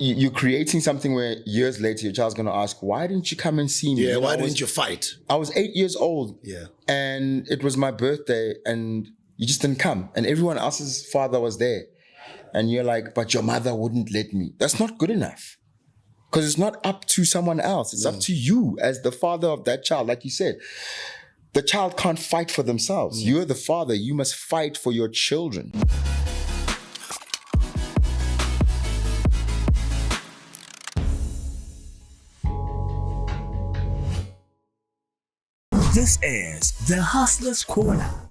you're creating something where years later your child's going to ask, why didn't you come and see me? Yeah, why didn't you fight? I was 8 years old. Yeah. And it was my birthday and you just didn't come. And everyone else's father was there. And you're like, but your mother wouldn't let me. That's not good enough. Because it's not up to someone else. It's up to you as the father of that child. Like you said, the child can't fight for themselves. You're the father. You must fight for your children. This is the Hustler's Corner.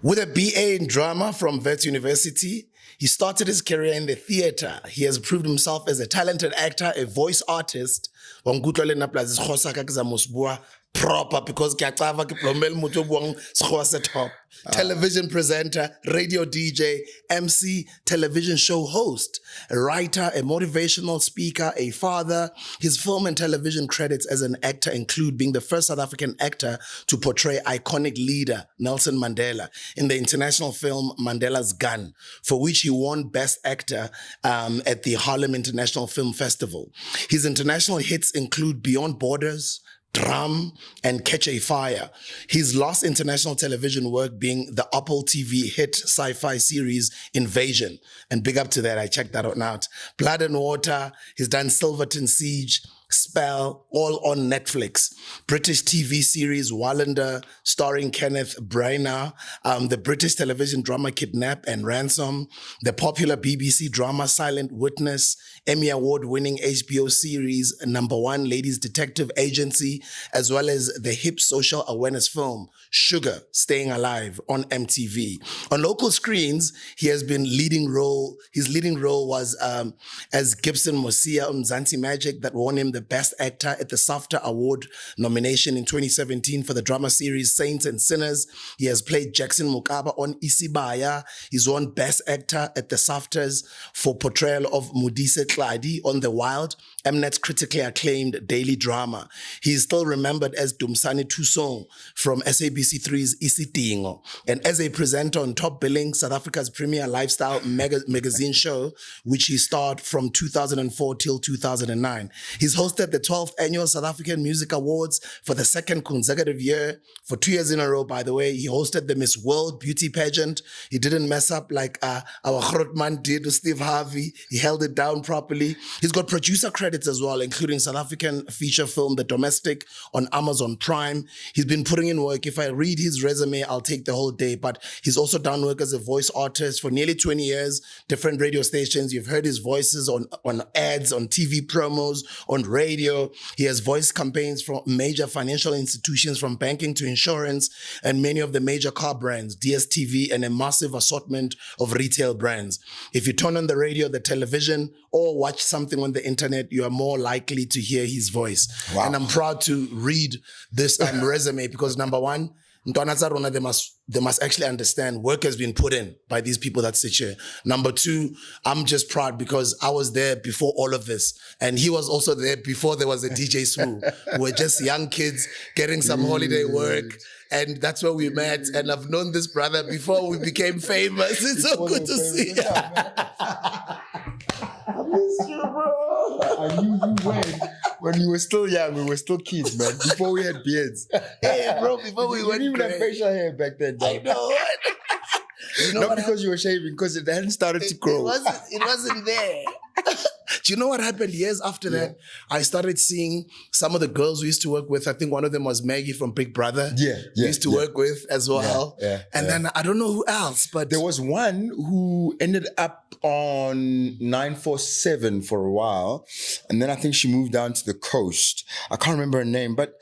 With a BA in drama from Wits University, he started his career in the theater. He has proved himself as a talented actor, a voice artist. Proper because television presenter, radio DJ, MC, television show host, a writer, a motivational speaker, a father. His film and television credits as an actor include being the first South African actor to portray iconic leader Nelson Mandela in the international film Mandela's Gun, for which he won Best Actor at the Harlem International Film Festival. His international hits include Beyond Borders, Drum, and Catch a Fire. His last international television work being the Apple TV hit sci-fi series Invasion. And big up to that, I checked that one out. Blood and Water, he's done Silverton Siege, Spell, all on Netflix. British TV series Wallander, starring Kenneth Branagh, the British television drama Kidnap and Ransom, the popular BBC drama Silent Witness, Emmy Award-winning HBO series #1 Ladies Detective Agency, as well as the hip social awareness film Sugar, Staying Alive on MTV. On local screens, he has been leading role. His leading role was as Gibson Mosia on Mzansi Magic, that won him the Best Actor at the SAFTA Award nomination in 2017 for the drama series Saints and Sinners. He has played Jackson Mukaba on Isibaya. He's won Best Actor at the SAFTAs for portrayal of Modise Tladi on The Wild, Mnet's critically acclaimed daily drama. He is still remembered as Dumsani Tusong from SABC3's Isidingo, and as a presenter on Top Billing, South Africa's premier lifestyle magazine show, which he starred from 2004 till 2009. He's hosted the 12th annual South African Music Awards for the second consecutive year. For 2 years in a row, by the way, he hosted the Miss World beauty pageant. He didn't mess up like our Grootman did with Steve Harvey. He held it down properly. He's got producer credits as well, including South African feature film The Domestic on Amazon Prime. He's been putting in work. If I read his resume, I'll take the whole day, but he's also done work as a voice artist for nearly 20 years, different radio stations. You've heard his voices on ads, on TV promos, on radio. He has voiced campaigns from major financial institutions, from banking to insurance, and many of the major car brands, DSTV, and a massive assortment of retail brands. If you turn on the radio, the television, or watch something on the internet, you are more likely to hear his voice. Wow. And I'm proud to read this resume because #1, they must actually understand work has been put in by these people that sit here. #2, I'm just proud because I was there before all of this. And he was also there before there was a DJ Smooth. We're just young kids getting some holiday work. And that's where we met. And I've known this brother before we became famous. It's so good to see you. I miss you, bro. I knew you when we were still young. We were still kids, man. Before we had beards. Hey, bro, before we went. You didn't even have facial hair back then, dog. I know. You know Not because you were shaving, because it hadn't started to grow. It wasn't there. Do you know what happened years after that? I started seeing some of the girls we used to work with. I think one of them was Maggie from Big Brother. We used to work with as well. And then I don't know who else, but there was one who ended up on 947 for a while. And then I think she moved down to the coast. I can't remember her name, but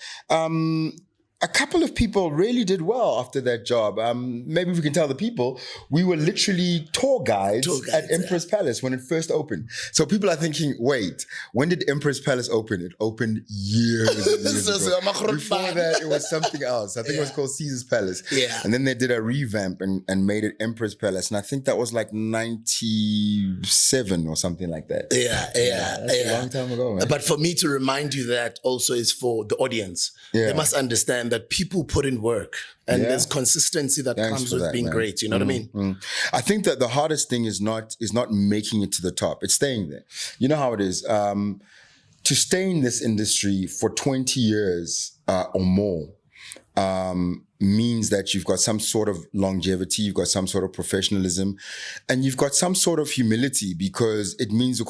a couple of people really did well after that job. Maybe we can tell the people, we were literally tour guides at Empress Palace when it first opened. So people are thinking, wait, when did Empress Palace open? It opened years and years ago. Before that, it was something else. I think it was called Caesar's Palace. And then they did a revamp and made it Empress Palace. And I think that was like 97 or something like that. That's a long time ago, man. But for me to remind you that also is for the audience. They must understand that people put in work and Yeah. there's consistency that Thanks comes for with that, being man. great. You know what I mean? I think that the hardest thing is not making it to the top. It's staying there. You know how it is. To stay in this industry for 20 years or more means that you've got some sort of longevity, you've got some sort of professionalism, and you've got some sort of humility, because it means you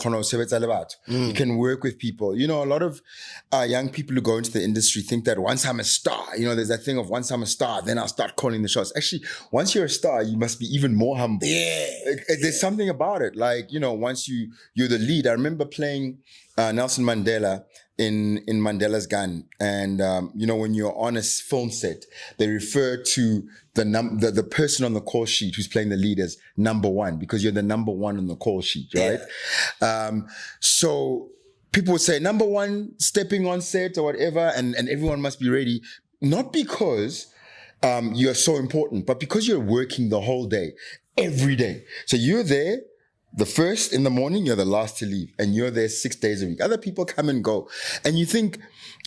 can work with people. You know, a lot of young people who go into the industry think that once I'm a star, you know, there's that thing of once I'm a star, then I'll start calling the shots. Actually, once you're a star, you must be even more humble. Yeah. There's something about it. Like, you know, once you're the lead. I remember playing Nelson Mandela in Mandela's Gun, and you know, when you're on a film set, they refer to the person on the call sheet who's playing the lead as number one, because you're the number one on the call sheet, right? Yeah. So people would say number one stepping on set or whatever, and everyone must be ready, not because you're so important, but because you're working the whole day, every day. So you're there the first in the morning, you're the last to leave, and you're there 6 days a week. Other people come and go, and you think,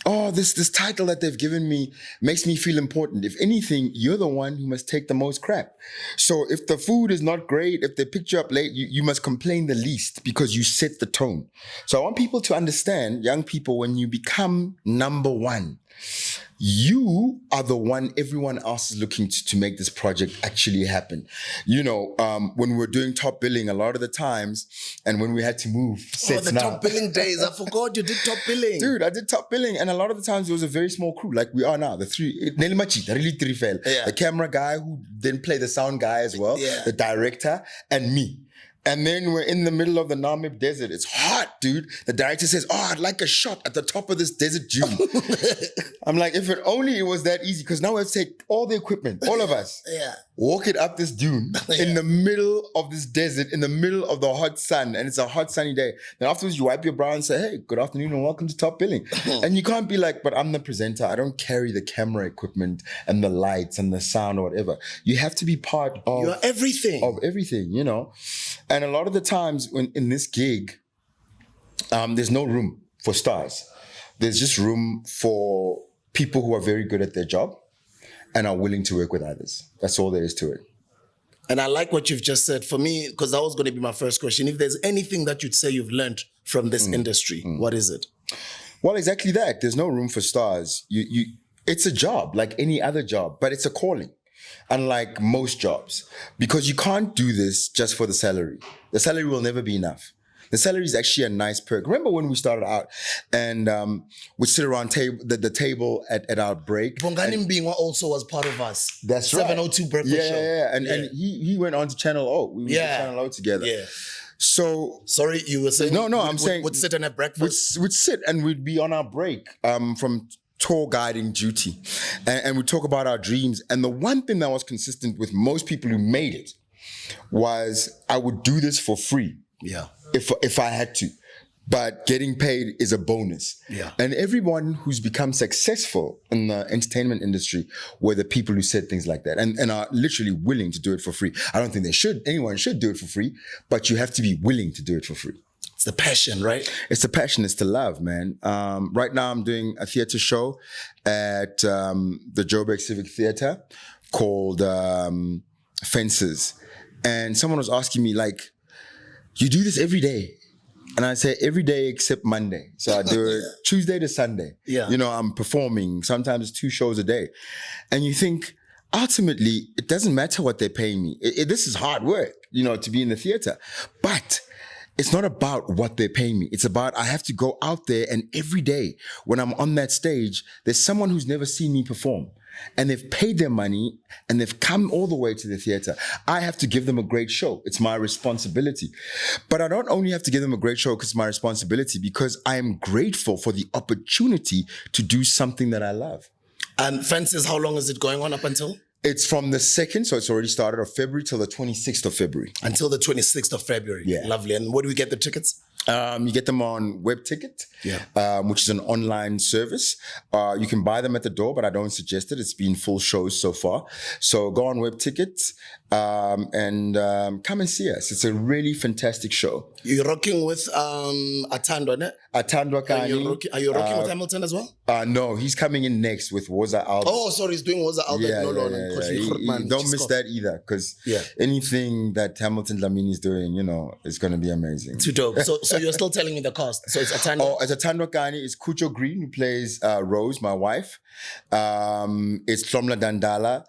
oh, this title that they've given me makes me feel important. If anything, you're the one who must take the most crap. So if the food is not great, if they picked you up late, you must complain the least, because you set the tone. So I want people to understand, young people, when you become number one, you are the one everyone else is looking to make this project actually happen. You know, when we're doing top billing, a lot of the times, and when we had to move sets Top billing days. I forgot you did top billing. Dude, I did top billing, and a lot of the times it was a very small crew, like we are now. The three, the camera guy who then played the sound guy as well, the director, and me. And then we're in the middle of the Namib desert. It's hot, dude. The director says, oh, I'd like a shot at the top of this desert dune. I'm like, if it only it was that easy, because now we have to take all the equipment, all of us, walk it up this dune in the middle of this desert, in the middle of the hot sun, and it's a hot sunny day. Then afterwards you wipe your brow and say, hey, good afternoon and welcome to Top Billing. And you can't be like, but I'm the presenter. I don't carry the camera equipment and the lights and the sound or whatever. You have to be part of... You're everything. Of everything, you know. And a lot of the times when in this gig, there's no room for stars. There's just room for people who are very good at their job and are willing to work with others. That's all there is to it. And I like what you've just said. For me, because that was going to be my first question. If there's anything that you'd say you've learned from this industry, what is it? Well, exactly that. There's no room for stars. It's a job like any other job, but it's a calling. Unlike most jobs, because you can't do this just for the salary. The salary will never be enough. The salary is actually a nice perk. Remember when we started out and we'd sit around the table at our break. Bongani Mbingwa also was part of us. That's right. 702 Breakfast Show. Yeah. And he went on to Channel O. We went to Channel O together. Yeah. So... Sorry, you were saying... No, I'm saying... We'd sit and have breakfast? We'd sit and we'd be on our break from... tour guiding duty, and we talk about our dreams. And the one thing that was consistent with most people who made it was I would do this for free, if I had to, but getting paid is a bonus. And everyone who's become successful in the entertainment industry were the people who said things like that and are literally willing to do it for free. I don't think anyone should do it for free, but you have to be willing to do it for free. It's the passion, right? It's the passion. It's the love, man. Right now, I'm doing a theater show at the Joburg Civic Theater called Fences. And someone was asking me, like, you do this every day? And I say, every day except Monday. So I do it Tuesday to Sunday. You know, I'm performing. Sometimes 2 shows a day. And you think, ultimately, it doesn't matter what they're paying me. This is hard work, you know, to be in the theater. But... it's not about what they're paying me. It's about I have to go out there, and every day when I'm on that stage, there's someone who's never seen me perform. And they've paid their money and they've come all the way to the theater. I have to give them a great show. It's my responsibility. But I don't only have to give them a great show because it's my responsibility, because I am grateful for the opportunity to do something that I love. And Fences, how long is it going on up until? It's from the 2nd, so it's already started, of February till the 26th of February. Until the 26th of February. Yeah. Lovely. And where do we get the tickets? You get them on Web Ticket, which is an online service. You can buy them at the door, but I don't suggest it. It's been full shows so far. So go on Web Ticket and come and see us. It's a really fantastic show. You're rocking with Atando, ne? Atandwa Are you Kani. rocking with Hamilton as well? No, he's coming in next with Woza Albert. Oh, sorry, he's doing Woza Albert. Don't miss that either, because anything that Hamilton Dlamini is doing, is going to be amazing. Too dope. So you're still telling me the cast. So it's Atando. Oh, it's Atandwa Kani. It's Kucho Green, who plays Rose, my wife. It's Tlomla Dandala.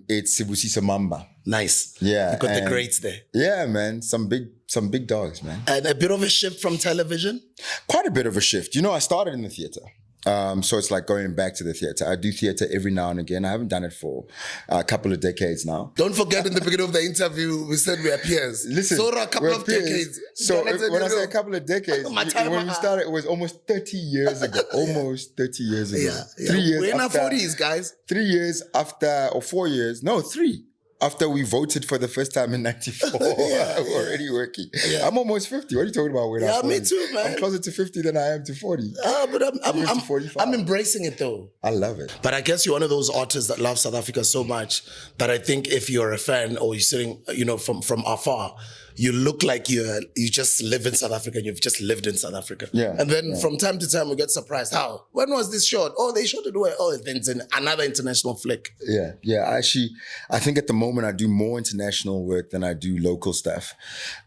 It's Sibusisa Mamba. Nice. Yeah. You got the greats there. Yeah, man. Some big dogs, man. And a bit of a shift from television? Quite a bit of a shift. I started in the theater. So it's like going back to the theater. I do theater every now and again. I haven't done it for a couple of decades now. Don't forget in the beginning of the interview, we said we are peers. Listen, so a couple of decades. So when I say a couple of decades, when we started, it was almost 30 years ago. Almost 30 years ago. Yeah. 3 years We're in our after, 40s, guys. 3 years after, or 4 years, no, 3. After we voted for the first time in 94, I'm already working. Yeah. I'm almost 50. What are you talking about? Yeah, me too, man. I'm closer to 50 than I am to 40. But I'm 45. I'm embracing it though. I love it. But I guess you're one of those artists that love South Africa so much that I think if you're a fan or you're sitting, from afar, you look like you just live in South Africa and you've just lived in South Africa. Yeah. And then from time to time we get surprised. How? When was this shot? Oh, they shot it where? Oh, then it's another international flick. Yeah. Actually, I think at the moment I do more international work than I do local stuff.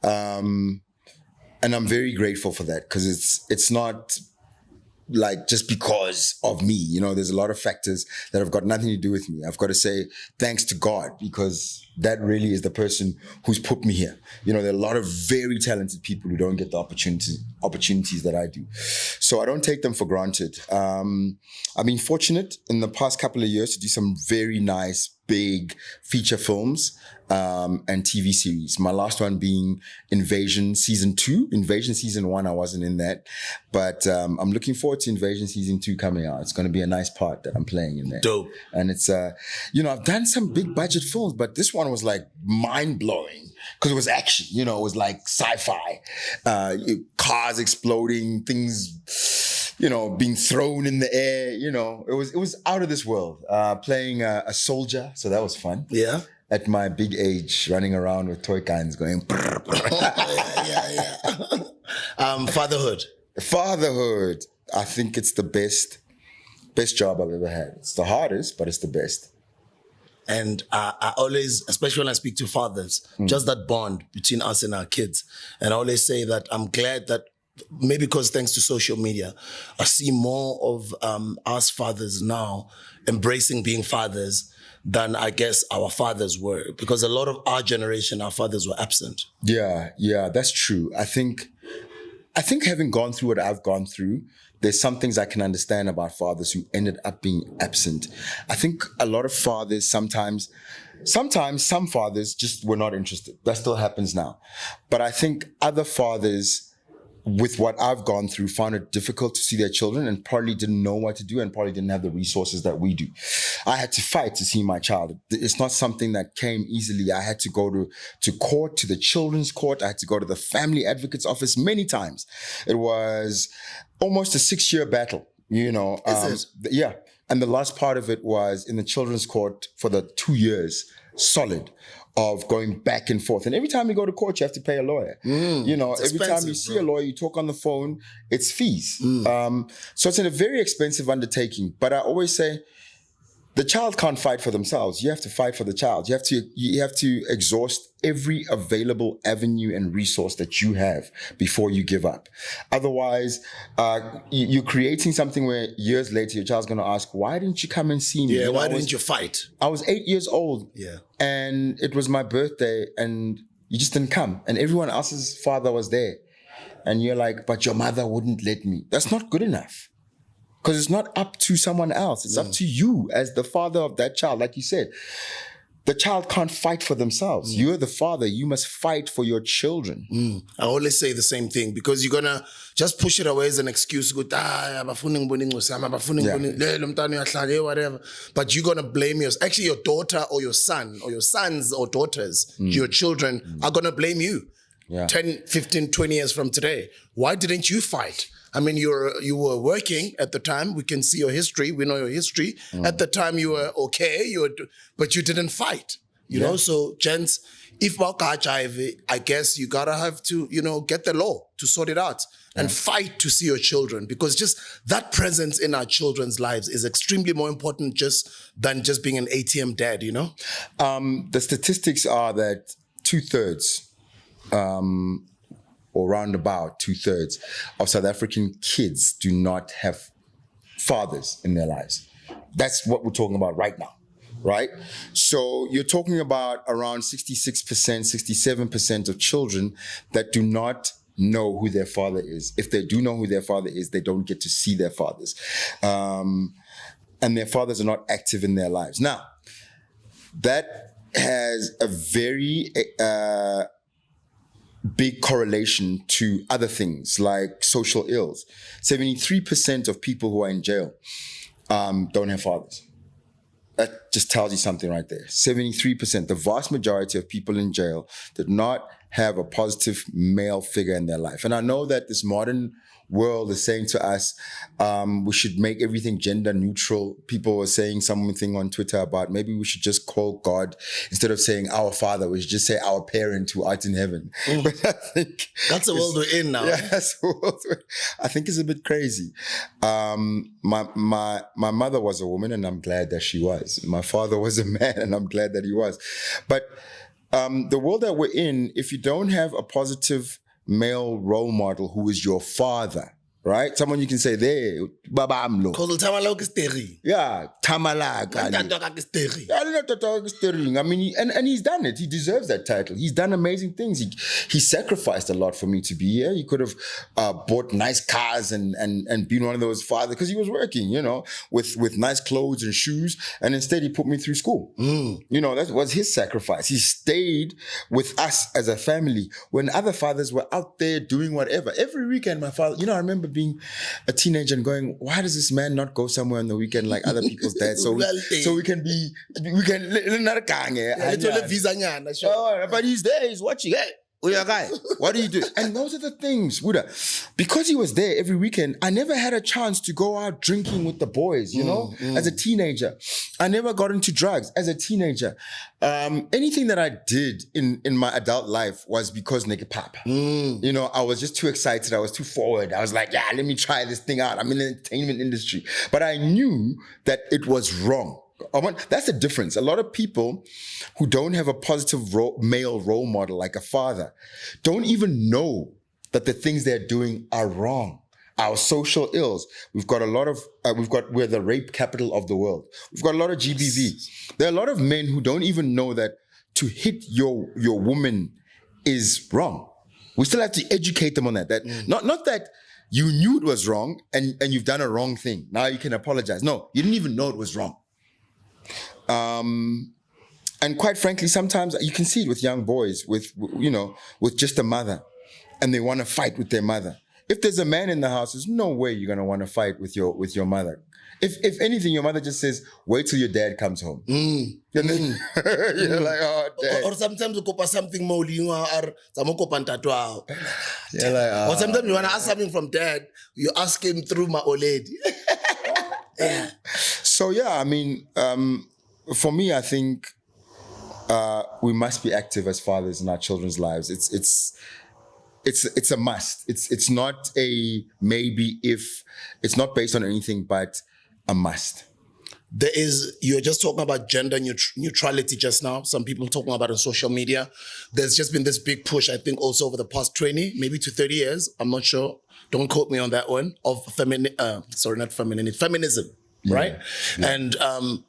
And I'm very grateful for that, because it's not like just because of me. There's a lot of factors that have got nothing to do with me. I've got to say thanks to God, because that really is the person who's put me here. There are a lot of very talented people who don't get the opportunities that I do. So I don't take them for granted. I've been fortunate in the past couple of years to do some very nice, big feature films and TV series. My last one being Invasion Season 2. Invasion Season 1, I wasn't in that. But I'm looking forward to Invasion Season 2 coming out. It's going to be a nice part that I'm playing in there. Dope. And it's, I've done some big budget films, but this one was like mind-blowing because it was action. It was like sci-fi. Cars exploding, things, being thrown in the air. It was out of this world. Playing a soldier, so that was fun. Yeah. At my big age, running around with toy guns going. Yeah. Fatherhood. I think it's the best job I've ever had. It's the hardest, but it's the best. And I always, especially when I speak to fathers, just that bond between us and our kids. And I always say that I'm glad that maybe because thanks to social media, I see more of us fathers now embracing being fathers than I guess our fathers were. Because a lot of our generation, our fathers were absent. Yeah, that's true. I think having gone through what I've gone through, there's some things I can understand about fathers who ended up being absent. I think a lot of fathers sometimes some fathers just were not interested. That still happens now. But I think other fathers, with what I've gone through, found it difficult to see their children and probably didn't know what to do and probably didn't have the resources that we do. I had to fight to see my child. It's not something that came easily. I had to go to court, to the children's court. I had to go to the family advocate's office many times. It was almost a 6-year battle, Is it? Yeah. And the last part of it was in the children's court for the 2 years, solid, of going back and forth. And every time you go to court, you have to pay a lawyer. Every time you see a lawyer, you talk on the phone, it's fees. So it's a very expensive undertaking. But I always say, the child can't fight for themselves. You have to fight for the child. You have to exhaust every available avenue and resource that you have before you give up. Otherwise, you're creating something where years later your child's going to ask, why didn't you come and see me? Yeah, why didn't you fight? I was 8 years old. Yeah. And it was my birthday and you just didn't come. And everyone else's father was there. And you're like, but your mother wouldn't let me. That's not good enough. Because it's not up to someone else. It's up to you as the father of that child. Like you said, the child can't fight for themselves. You're the father. You must fight for your children. I always say the same thing because you're going to just push it away as an excuse. Go, whatever. But you're going to blame actually your daughter or your son or your sons or daughters, your children are going to blame you. Yeah. 10, 15, 20 years from today. Why didn't you fight? I mean, you were working at the time. We can see your history. We know your history. At the time, you were okay. But you didn't fight. You know, so gents, if I guess you gotta have to, get the law to sort it out and fight to see your children, because just that presence in our children's lives is extremely more important than just being an ATM dad, The statistics are that 2/3, or roundabout 2/3 of South African kids do not have fathers in their lives. That's what we're talking about right now, right? So you're talking about around 66%, 67% of children that do not know who their father is. If they do know who their father is, they don't get to see their fathers. And their fathers are not active in their lives. Now, that has a very big correlation to other things like social ills. 73% of people who are in jail don't have fathers. That just tells you something right there. 73%, the vast majority of people in jail did not have a positive male figure in their life. And I know that this modern world is saying to us, we should make everything gender neutral. People were saying something on Twitter about maybe we should just call God, instead of saying our father, we should just say our parent who art in heaven. But I think that's the world we're in now. Yeah, that's the world I think it's a bit crazy. My mother was a woman, and I'm glad that she was. My father was a man, and I'm glad that he was. But the world that we're in, if you don't have a positive male role model who is your father, right? Someone you can say, there, Baba Amlo. Yeah, Tamala. I mean, and he's done it. He deserves that title. He's done amazing things. He sacrificed a lot for me to be here. He could have bought nice cars and been one of those fathers, because he was working, with nice clothes and shoes. And instead he put me through school. That was his sacrifice. He stayed with us as a family when other fathers were out there doing whatever. Every weekend, my father, I remember being a teenager and going, why does this man not go somewhere on the weekend like other people's dads? So we can but he's there, he's watching. Hey, what do you do? And those are the things, Buddha. Because he was there every weekend, I never had a chance to go out drinking with the boys, as a teenager. I never got into drugs as a teenager. Anything that I did in my adult life was because nigga papa. I was just too excited. I was too forward. I was like, yeah, let me try this thing out. I'm in the entertainment industry. But I knew that it was wrong. That's the difference. A lot of people who don't have a positive male role model, like a father, don't even know that the things they're doing are wrong. Our social ills. We're the rape capital of the world. We've got a lot of GBV. There are a lot of men who don't even know that to hit your woman is wrong. We still have to educate them on that. Not that you knew it was wrong and you've done a wrong thing. Now you can apologize. No, you didn't even know it was wrong. And quite frankly, sometimes you can see it with young boys, with just a mother, and they want to fight with their mother. If there's a man in the house, there's no way you're gonna want to fight with your mother. If anything, your mother just says, "Wait till your dad comes home." And then you're like, "Oh, dad." Or sometimes you copa something more, or or sometimes you wanna ask something from dad, you ask him through my old lady. So yeah, I mean, for me, I think we must be active as fathers in our children's lives. It's a must. It's not a maybe if. It's not based on anything but a must. You're just talking about gender neutrality just now. Some people talking about it on social media. There's just been this big push, I think, also over the past 20, maybe to 30 years. I'm not sure. Don't quote me on that one. Of feminism. Right? Yeah. And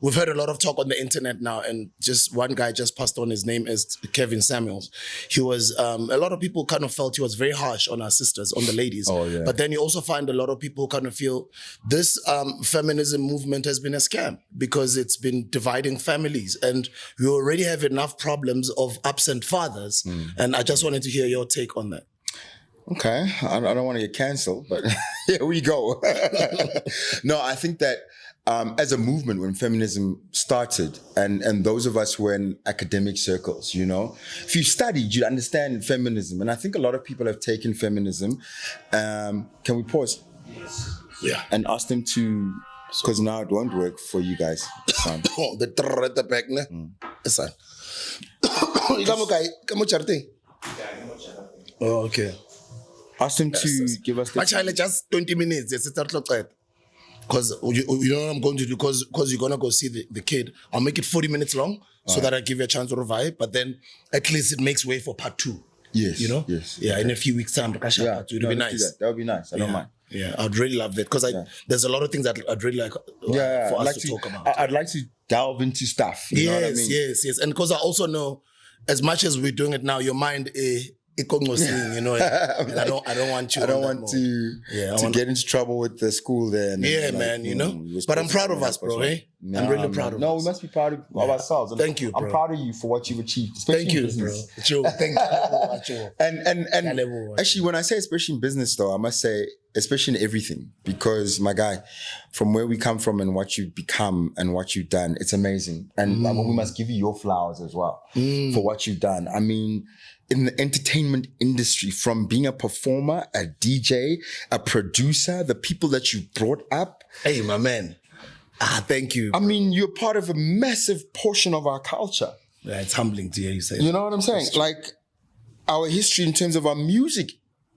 we've heard a lot of talk on the internet now, and just one guy just passed on. His name is Kevin Samuels. He was, a lot of people kind of felt he was very harsh on our sisters, on the ladies. Oh, yeah. But then you also find a lot of people kind of feel this feminism movement has been a scam because it's been dividing families. And we already have enough problems of absent fathers. And I just wanted to hear your take on that. Okay, I don't want to get canceled, but here we go. No, I think that as a movement, when feminism started, and those of us who were in academic circles, if you studied, you'd understand feminism. And I think a lot of people have taken feminism. Can we pause? Yeah. And ask them to, because now it won't work for you guys. The at the back, son. Oh, okay. Ask them to give us the Masha, just 20 minutes. Yes, it's because you know what I'm going to do, because you're going to go see the kid. I'll make it 40 minutes long so that I give you a chance to revive, but then at least it makes way for part 2. Yes. You know? Yes. Yeah, in a few weeks' time, part 2. It would be nice. That would be nice. I don't mind. Yeah, I'd really love that because there's a lot of things that I'd really like for us to talk about. I'd like to delve into stuff. You know what I mean? Yes. And because I also know, as much as we're doing it now, your mind you know, and I don't want you. I don't want to get into trouble with the school there. And then, man, you know. But I'm proud of us, bro. I'm really proud of us. No, we must be proud of ourselves. Thank you, bro. I'm proud of you for what you've achieved. Thank you, bro. Thank you. And actually, when I say especially in business, though, I must say especially in everything, because my guy, from where we come from and what you've become and what you've done, it's amazing. And we must give you your flowers as well for what you've done. I mean, in the entertainment industry, from being a performer, a DJ, a producer, the people that you brought up. Hey, my man. Thank you. I mean, you're part of a massive portion of our culture. Yeah, it's humbling to hear you say that. You know what I'm saying? Like, our history in terms of our music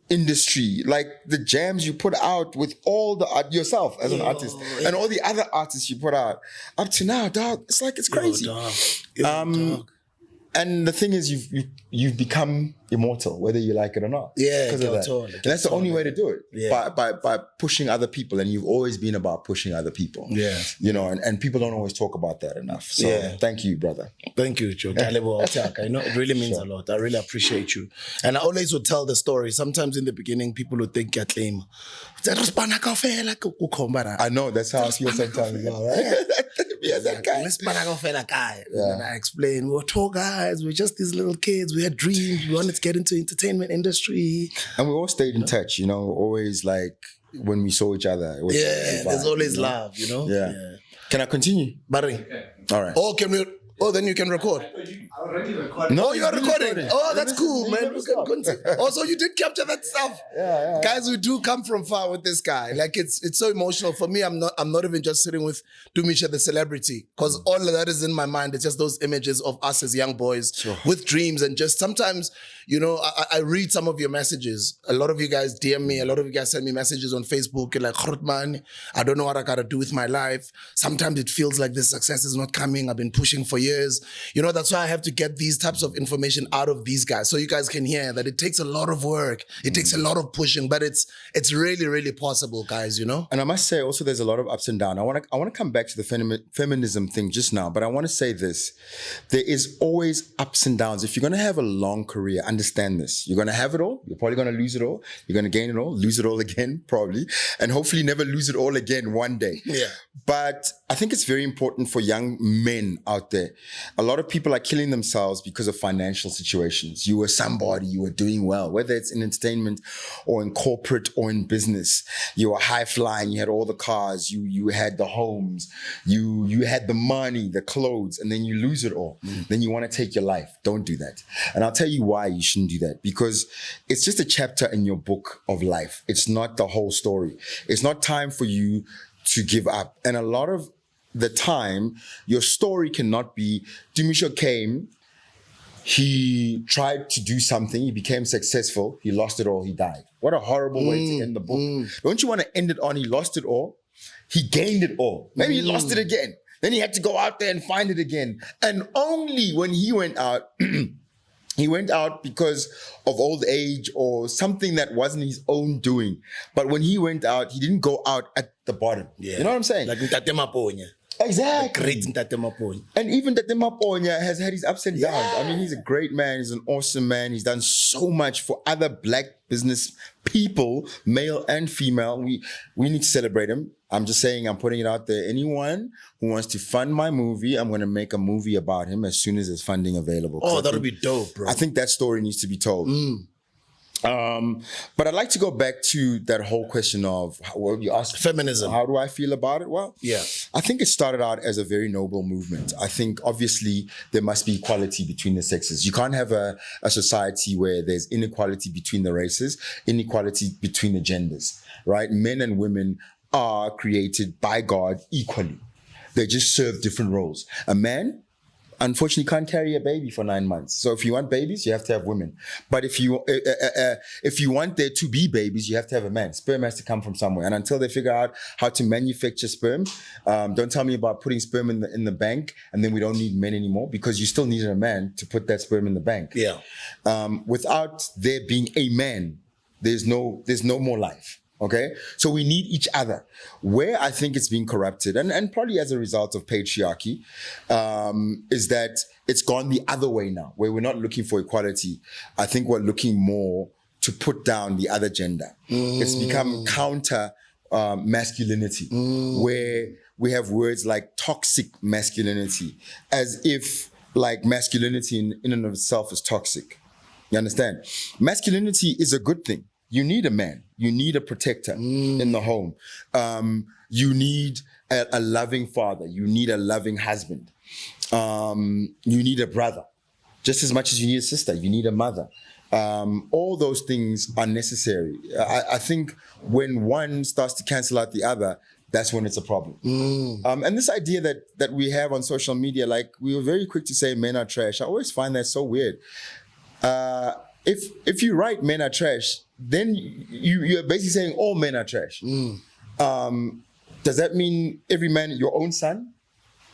industry, like the jams you put out with all the art yourself as an artist and all the other artists you put out up to now, dog. It's like, it's crazy. Dog. And the thing is, you've become immortal, whether you like it or not. Yeah, because of that. totally. And that's the only way to do it. Yeah. By pushing other people, and you've always been about pushing other people. Yeah. You know, and people don't always talk about that enough. So thank you, brother. Thank you, Joe. I know it really means a lot. I really appreciate you. And I always would tell the story. Sometimes in the beginning, people would think I claim. I know, that's how I feel sometimes as well, right? Yeah, that guy. And I explain, we're tall guys, we're just these little kids, we had dreams, we wanted to get into entertainment industry. And we all stayed in touch, you know, always like when we saw each other. It was there's always love, you know? Yeah. Can I continue? Barry. All right. Oh, can we? Oh, then you can record. Already recording. No, you are recording. Oh, that's cool, man. We can continue. Also, you did capture that stuff. Yeah. Guys, we do come from far with this guy. Like it's so emotional for me. I'm not even just sitting with Tumisho the celebrity, because all of that is in my mind. It's just those images of us as young boys with dreams, and just sometimes, you know, I read some of your messages. A lot of you guys DM me. A lot of you guys send me messages on Facebook. You're like, Grootman, I don't know what I gotta do with my life. Sometimes it feels like the success is not coming. I've been pushing for years. You know, that's why I have to get these types of information out of these guys, so you guys can hear that it takes a lot of work. It takes a lot of pushing, but it's really, really possible, guys, you know? And I must say also there's a lot of ups and downs. I want to come back to the feminism thing just now, but I want to say this. There is always ups and downs. If you're going to have a long career, understand this. You're going to have it all. You're probably going to lose it all. You're going to gain it all, lose it all again, probably, and hopefully never lose it all again one day. Yeah. But I think it's very important for young men out there. A lot of people are killing themselves because of financial situations. You were somebody, you were doing well, whether it's in entertainment or in corporate or in business. You were high flying, you had all the cars, you had the homes, you had the money, the clothes, and then you lose it all. Then you want to take your life. Don't do that. And I'll tell you why you shouldn't do that. Because it's just a chapter in your book of life. It's not the whole story. It's not time for you to give up. And a lot of the time, your story cannot be, Tumisho came, he tried to do something, he became successful, he lost it all, he died. What a horrible way to end the book. Don't you want to end it on, he lost it all, he gained it all. Maybe he lost it again. Then he had to go out there and find it again. And only when he went out, he went out because of old age or something that wasn't his own doing. But when he went out, he didn't go out at the bottom. Yeah. You know what I'm saying? Like Ntate Maponya. Exactly. The great Ntate Maponya. And even Ntate Maponya has had his ups and downs. I mean, he's a great man. He's an awesome man. He's done so much for other black business people, male and female. We need to celebrate him. I'm just saying, I'm putting it out there. Anyone who wants to fund my movie, I'm going to make a movie about him as soon as there's funding available. Oh, that'll be dope, bro. I think that story needs to be told. But I'd like to go back to that whole question of what you asked. Feminism. How do I feel about it? Well, yeah. I think it started out as a very noble movement. I think obviously there must be equality between the sexes. You can't have a society where there's inequality between the races, inequality between the genders, right? Men and women are created by God equally. They just serve different roles. A man unfortunately can't carry a baby for 9 months. So if you want babies, you have to have women. But if you want there to be babies, you have to have a man. Sperm has to come from somewhere. And until they figure out how to manufacture sperm, don't tell me about putting sperm in the bank and then we don't need men anymore, because you still need a man to put that sperm in the bank. Yeah. Without there being a man, there's no more life. Okay, so we need each other. Where I think it's being corrupted, and probably as a result of patriarchy, is that it's gone the other way now, where we're not looking for equality. I think we're looking more to put down the other gender. It's become counter masculinity, where we have words like toxic masculinity, as if like masculinity in and of itself is toxic. You understand? Masculinity is a good thing. You need a man. You need a protector in the home. You need a loving father. You need a loving husband. You need a brother. Just as much as you need a sister, you need a mother. All those things are necessary. I think when one starts to cancel out the other, that's when it's a problem. And this idea that we have on social media, like we were very quick to say men are trash. I always find that so weird. If you write men are trash, then you're basically saying all men are trash. Does that mean every man, your own son,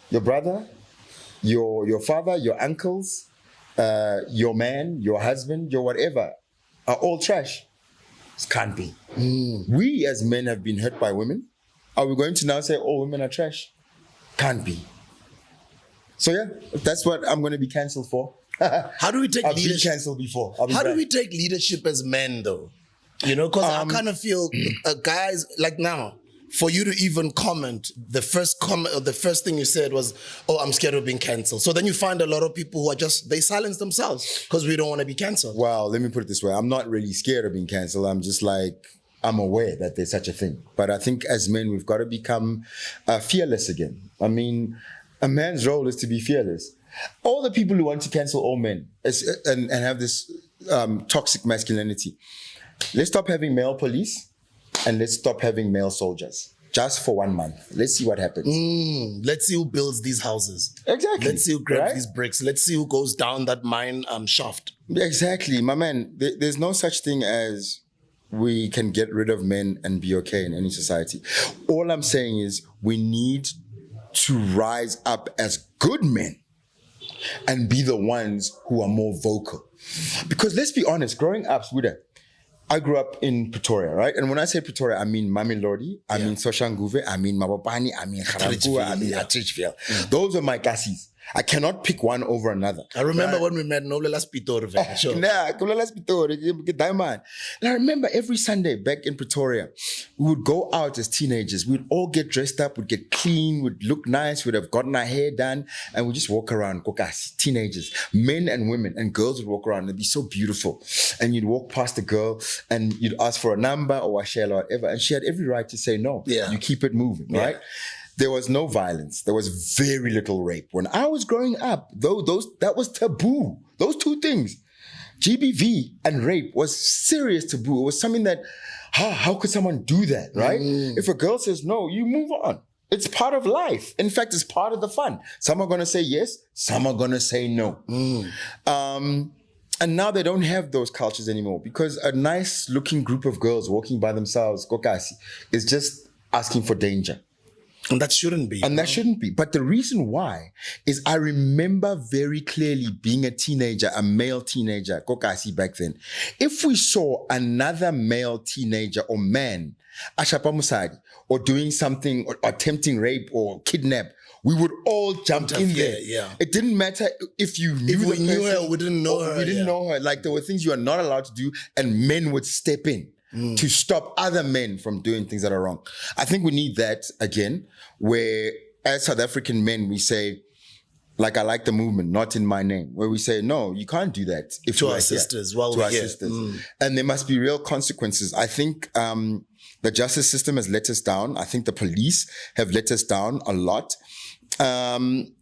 your brother, your father, your uncles, your man, your husband, your whatever, are all trash? It can't be. We as men have been hurt by women. Are we going to now say all women are trash? Can't be. So yeah, that's what I'm going to be cancelled for. How do we take I've been leadership? cancelled before. How do we take leadership as men, though? You know, because I kind of feel guys like now, for you to even comment, the first comment or the first thing you said was, "Oh, I'm scared of being cancelled." So then you find a lot of people who are they silence themselves because we don't want to be cancelled. Well, let me put it this way: I'm not really scared of being cancelled. I'm just like, I'm aware that there's such a thing. But I think as men, we've got to become fearless again. I mean, a man's role is to be fearless. All the people who want to cancel all men and have this toxic masculinity, let's stop having male police and let's stop having male soldiers. Just for 1 month. Let's see what happens. Let's see who builds these houses. Exactly. Let's see who grabs Right? these bricks. Let's see who goes down that mine shaft. Exactly, my man. There's no such thing as we can get rid of men and be okay in any society. All I'm saying is we need to rise up as good men and be the ones who are more vocal. Because let's be honest, growing up, I grew up in Pretoria, right? And when I say Pretoria, I mean Mamelodi, I mean Soshanguve, I mean Mabopane, I mean Kharangua, I mean Atteridgeville. Those are my Ekasis. I cannot pick one over another. I remember when we met Nolelas Pitor. Sure. Nah, Nolelas Pitor, diamond. And I remember every Sunday back in Pretoria, we would go out as teenagers. We'd all get dressed up, we'd get clean, we'd look nice, we'd have gotten our hair done, and we'd just walk around, Ekasi, teenagers, men and women, and girls would walk around. It'd be so beautiful. And you'd walk past a girl and you'd ask for a number or a shell or whatever, and she had every right to say no. Yeah. You keep it moving, right? There was no violence. There was very little rape. When I was growing up, that was taboo. Those two things, GBV and rape, was serious taboo. It was something that, how could someone do that, right? If a girl says no, you move on. It's part of life. In fact, it's part of the fun. Some are going to say yes, some are going to say no. And now they don't have those cultures anymore, because a nice looking group of girls walking by themselves, Ekasi, is just asking for danger. And that shouldn't be. And that shouldn't be. But the reason why is I remember very clearly being a teenager, a male teenager, Ekasi back then. If we saw another male teenager or man, ashapa musadi, or doing something, or attempting rape or kidnap, we would all jump in there. Yeah. It didn't matter if you knew If we the knew person her, we didn't know her. We didn't know her. Like, there were things you are not allowed to do, and men would step in to stop other men from doing things that are wrong. I think we need that again, where as South African men, we say, like, I like the movement, not in my name, where we say, no, you can't do that. If To we're our here. sisters, while To we're our here. sisters. And there must be real consequences. I think the justice system has let us down. I think the police have let us down a lot.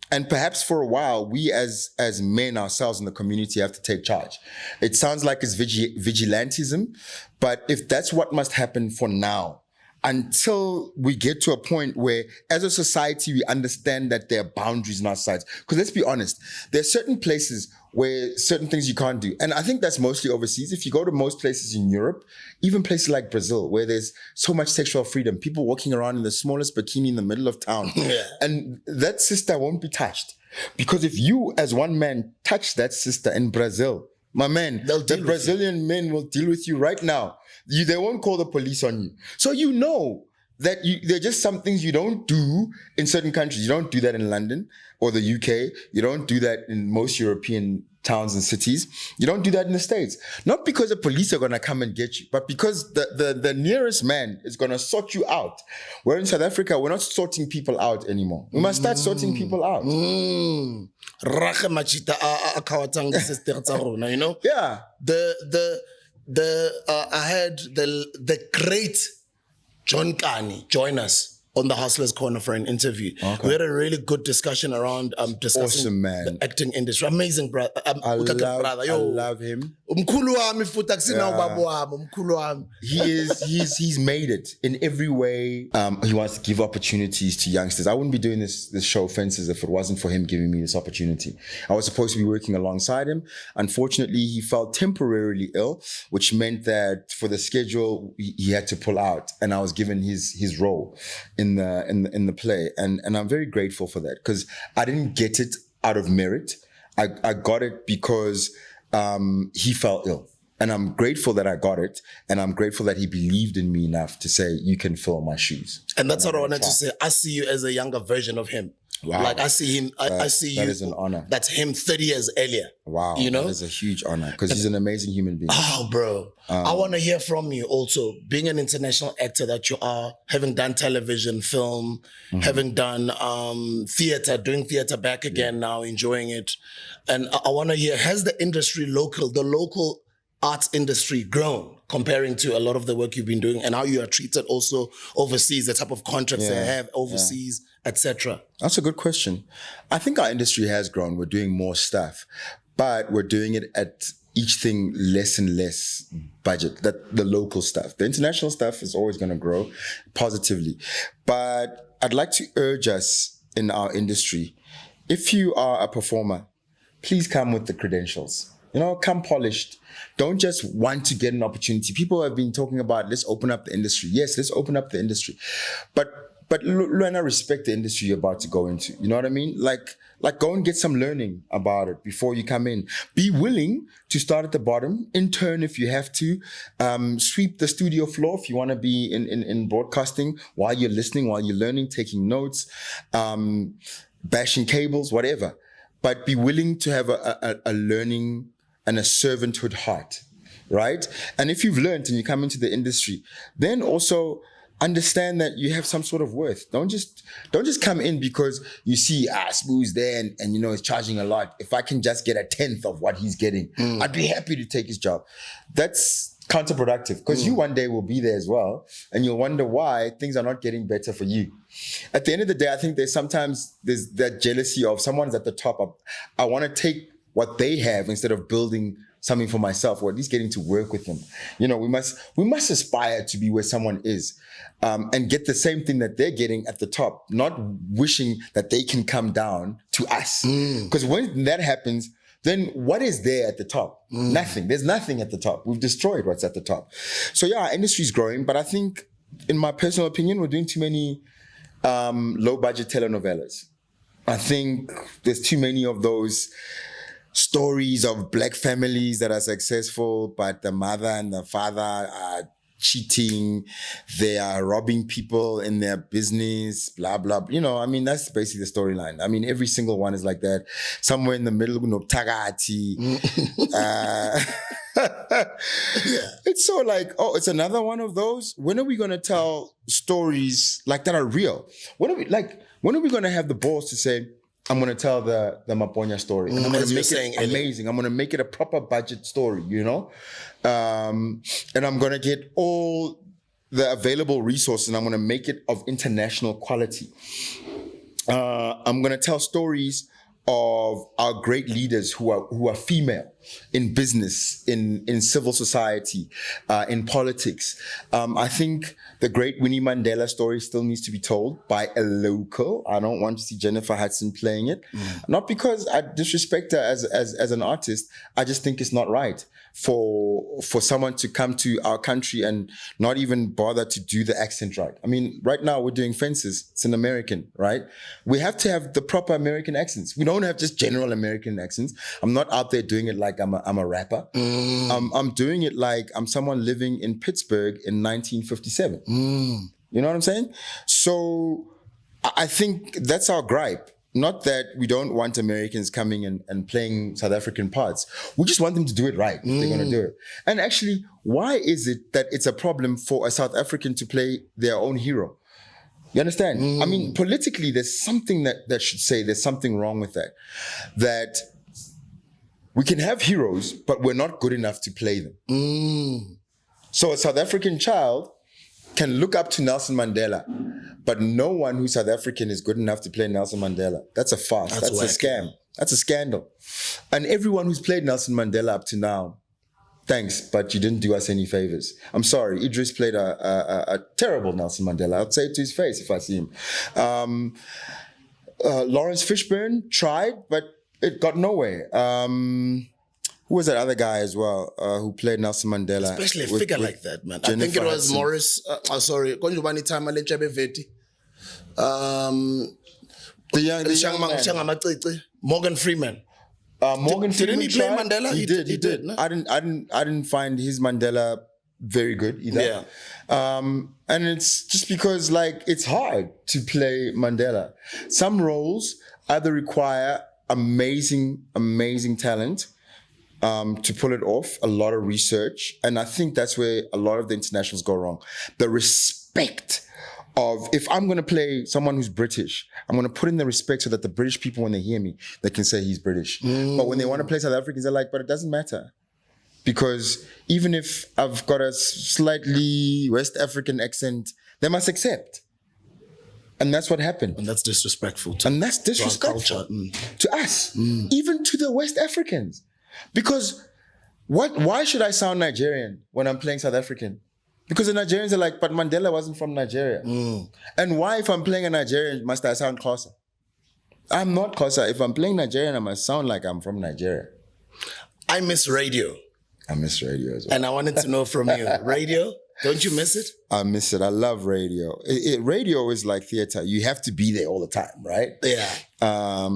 And perhaps for a while, we as men ourselves in the community have to take charge. It sounds like it's vigilantism, but if that's what must happen for now, until we get to a point where, as a society, we understand that there are boundaries in our sides. Because let's be honest, there are certain places where certain things you can't do. And I think that's mostly overseas. If you go to most places in Europe, even places like Brazil, where there's so much sexual freedom, people walking around in the smallest bikini in the middle of town, and that sister won't be touched. Because if you, as one man, touch that sister in Brazil, my man, the Brazilian men will deal with you right now. They won't call the police on you. So you know that there are just some things you don't do in certain countries. You don't do that in London or the UK. You don't do that in most European towns and cities. You don't do that in the States. Not because the police are going to come and get you, but because the nearest man is going to sort you out. Where in South Africa, we're not sorting people out anymore. We must start sorting people out. You know? Yeah. I had the great John Kani join us on the Hustlers Corner for an interview. Okay. We had a really good discussion around discussing awesome, man. the acting industry. Amazing, brother. I love him. He's made it in every way. He wants to give opportunities to youngsters. I wouldn't be doing this show Fences if it wasn't for him giving me this opportunity. I was supposed to be working alongside him. Unfortunately, he fell temporarily ill, which meant that for the schedule he had to pull out, and I was given his role in the play, and I'm very grateful for that, because I didn't get it out of merit. I got it because he fell ill, and I'm grateful that I got it, and I'm grateful that he believed in me enough to say, you can fill my shoes. And that's what I wanted to say. I see you as a younger version of him. Wow. Like I see him, I see you. That is an honor. That's him 30 years earlier. Wow. You know? That is a huge honor, because he's an amazing human being. Oh, bro. I want to hear from you also, being an international actor that you are, having done television, film, having done theater, doing theater back again now, enjoying it. And I want to hear, has the local arts industry grown comparing to a lot of the work you've been doing, and how you are treated also overseas, the type of contracts they have overseas, etc.? That's a good question. I think our industry has grown. We're doing more stuff, but we're doing it at each thing less and less budget, that the local stuff. The international stuff is always going to grow positively. But I'd like to urge us in our industry, if you are a performer, please come with the credentials. You know, come polished. Don't just want to get an opportunity. People have been talking about, let's open up the industry. Yes, let's open up the industry. But learn and respect the industry you're about to go into. You know what I mean? Like go and get some learning about it before you come in. Be willing to start at the bottom, intern if you have to, sweep the studio floor if you want to be in broadcasting while you're listening, while you're learning, taking notes, bashing cables, whatever. But be willing to have a learning and a servanthood heart, right? And if you've learned and you come into the industry, then also understand that you have some sort of worth. Don't just come in because you see Smooth's there and you know he's charging a lot. If I can just get a 10th of what he's getting, I'd be happy to take his job. That's counterproductive, because you one day will be there as well, and you'll wonder why things are not getting better for you. At the end of the day, I think there's that jealousy of someone's at the top. I want to take what they have instead of building something for myself, or at least getting to work with them. You know, we must aspire to be where someone is, and get the same thing that they're getting at the top, not wishing that they can come down to us. Because when that happens, then what is there at the top? Nothing. There's nothing at the top. We've destroyed what's at the top. So yeah, our industry's growing, but I think, in my personal opinion, we're doing too many low-budget telenovelas. I think there's too many of those stories of black families that are successful, but the mother and the father are cheating, they are robbing people in their business, blah, blah. You know, I mean, that's basically the storyline. I mean, every single one is like that. Somewhere in the middle, Tagati. It's so like, oh, it's another one of those. When are we going to tell stories like that are real? When are we going to have the balls to say, I'm going to tell the Maponya story. And I'm going to make it amazing. I'm going to make it a proper budget story, you know? And I'm going to get all the available resources and I'm going to make it of international quality. I'm going to tell stories of our great leaders who are female. in business, in civil society, in politics. I think the great Winnie Mandela story still needs to be told by a local. I don't want to see Jennifer Hudson playing it. Not because I disrespect her as an artist. I just think it's not right for someone to come to our country and not even bother to do the accent right. I mean, right now we're doing Fences. It's an American, right? We have to have the proper American accents. We don't have just general American accents. I'm not out there doing it like I'm a rapper. I'm doing it like I'm someone living in Pittsburgh in 1957. You know what I'm saying? So I think that's our gripe. Not that we don't want Americans coming and playing South African parts. We just want them to do it right if they're going to do it. And actually, why is it that it's a problem for a South African to play their own hero? You understand? I mean, politically, there's something that should say there's something wrong with that. That we can have heroes, but we're not good enough to play them. So a South African child can look up to Nelson Mandela, but no one who's South African is good enough to play Nelson Mandela. That's a farce. That's a scam. That's a scandal. And everyone who's played Nelson Mandela up to now, thanks, but you didn't do us any favors. I'm sorry. Idris played a terrible Nelson Mandela. I'd say it to his face if I see him. Lawrence Fishburne tried, but it got nowhere. Who was that other guy as well who played Nelson Mandela? Especially a figure like that, man. I think Jennifer it was Hudson. Morris. Sorry. The young man. Morgan Freeman. Morgan Didn't he play tried. Mandela? He did. He did, no? I didn't find his Mandela very good either. Yeah. And it's just because like it's hard to play Mandela. Some roles either require amazing talent to pull it off, a lot of research, and I think that's where a lot of the internationals go wrong. The respect of, if I'm going to play someone who's British, I'm going to put in the respect so that the British people, when they hear me, they can say he's British. But when they want to play South Africans, they're like, but it doesn't matter. Because even if I've got a slightly West African accent, they must accept. And that's what happened. And that's disrespectful. And that's disrespectful to us, even to the West Africans. Because why should I sound Nigerian when I'm playing South African? Because the Nigerians are like, but Mandela wasn't from Nigeria. And why, if I'm playing a Nigerian, must I sound Xhosa? I'm not Xhosa. If I'm playing Nigerian, I must sound like I'm from Nigeria. I miss radio. I miss radio as well. And I wanted to know from you, radio, don't you miss it? I miss it. I love radio. Radio is like theater. You have to be there all the time, right? Yeah.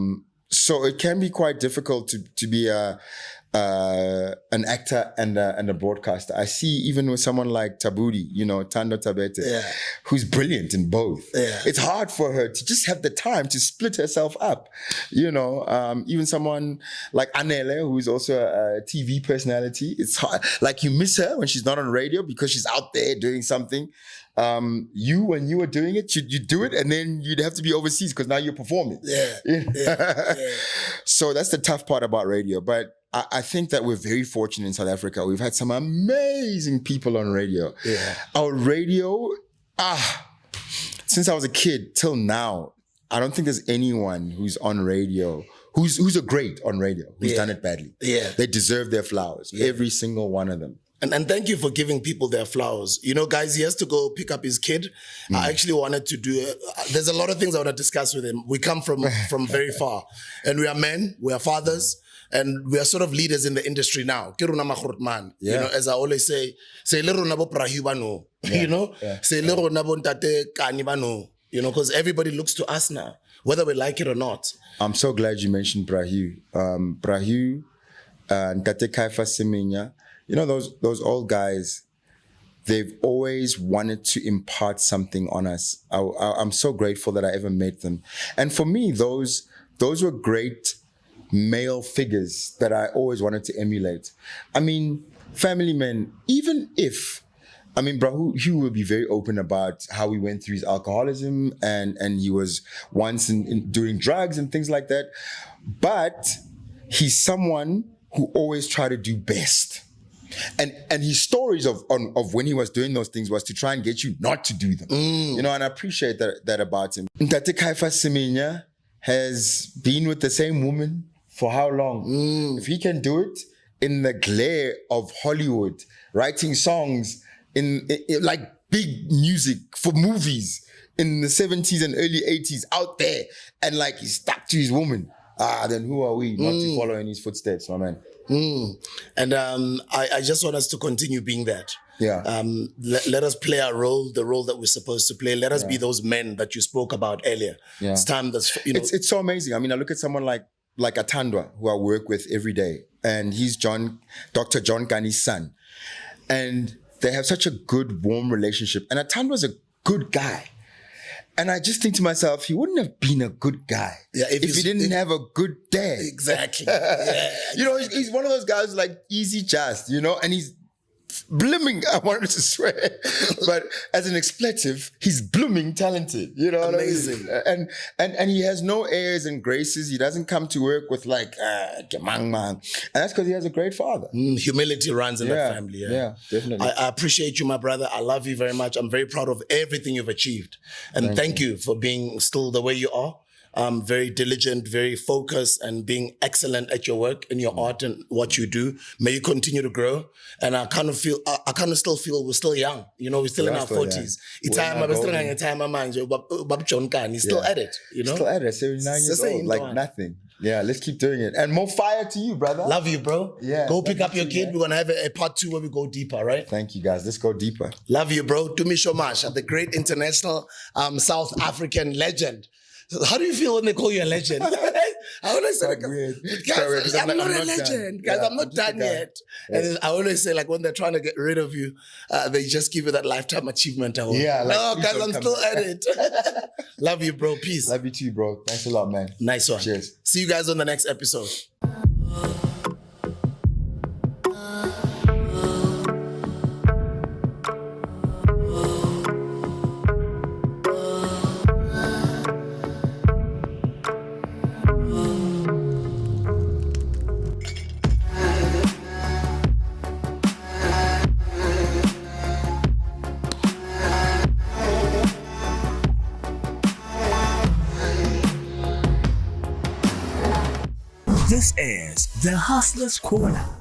So it can be quite difficult to be an actor and a broadcaster. I see even with someone like Tabudi, Tando Tabete, who's brilliant in both. Yeah. It's hard for her to just have the time to split herself up. Even someone like Anele, who's also a TV personality, it's hard. Like, you miss her when she's not on radio because she's out there doing something. When you were doing it, you'd do it, and then you'd have to be overseas because now you're performing. Yeah. So that's the tough part about radio. But I think that we're very fortunate in South Africa. We've had some amazing people on radio. Yeah. Our radio, since I was a kid till now, I don't think there's anyone who's on radio who's a great on radio, who's done it badly. Yeah. They deserve their flowers, every single one of them. And thank you for giving people their flowers. Guys, he has to go pick up his kid. I actually wanted to do there's a lot of things I want to discuss with him. We come from very far. And we are men, we are fathers, and we are sort of leaders in the industry now. Yeah. As I always say le rona bo prahi bano. Say le rona bo ntate kani bano. Because everybody looks to us now, whether we like it or not. I'm so glad you mentioned Brahu. Brahu, Ntate Kaifa Semenya, those old guys, they've always wanted to impart something on us. I'm so grateful that I ever met them. And for me, those were great male figures that I always wanted to emulate. I mean, family men, Brahu will be very open about how he went through his alcoholism and he was once doing drugs and things like that. But he's someone who always tried to do best. And his stories of when he was doing those things was to try and get you not to do them. And I appreciate that about him. Ntate Kaifa Semenya has been with the same woman for how long? If he can do it in the glare of Hollywood, writing songs in like big music for movies in the 70s and early 80s out there, and like he's stuck to his woman. Then who are we not to follow in his footsteps, my man? And I just want us to continue being that. Yeah. Let us play our role, the role that we're supposed to play. Let us be those men that you spoke about earlier. Yeah. It's time that's, you know. It's so amazing. I mean, I look at someone like Atandwa, who I work with every day, and he's Dr. John Gani's son. And they have such a good, warm relationship. And Atandwa's a good guy. And I just think to myself, he wouldn't have been a good guy if he didn't have a good dad. Exactly. Yeah. You know, he's one of those guys like easy just, you know, and he's blooming, I wanted to swear, but as an expletive, he's blooming talented, you know. Amazing. What I mean? And he has no airs and graces. He doesn't come to work with like, gemang mang. And that's because he has a great father. Humility runs in that family. Yeah, definitely. I appreciate you, my brother. I love you very much. I'm very proud of everything you've achieved. And thank you for being still the way you are. Very diligent, very focused, and being excellent at your work and your art and what you do. May you continue to grow. And I kind of still feel we're still young. You know, we're still in our 40s. He's still at it, you know? Still at it, 79 years old, like nothing. Yeah, let's keep doing it. And more fire to you, brother. Love you, bro. Yeah. Go pick up your kid. We're going to have a part 2 where we go deeper, right? Thank you, guys. Let's go deeper. Love you, bro. Tumisho Masha, the great international South African legend. How do you feel when they call you a legend? I always say, guys, I'm not a legend. Guys, I'm not done yet. Yeah. And then I always say, like, when they're trying to get rid of you, they just give you that lifetime achievement award. Yeah. Like, no, guys, I'm still at it. Love you, bro. Peace. Love you too, bro. Thanks a lot, man. Nice one. Cheers. See you guys on the next episode. This is the Hustler's Corner.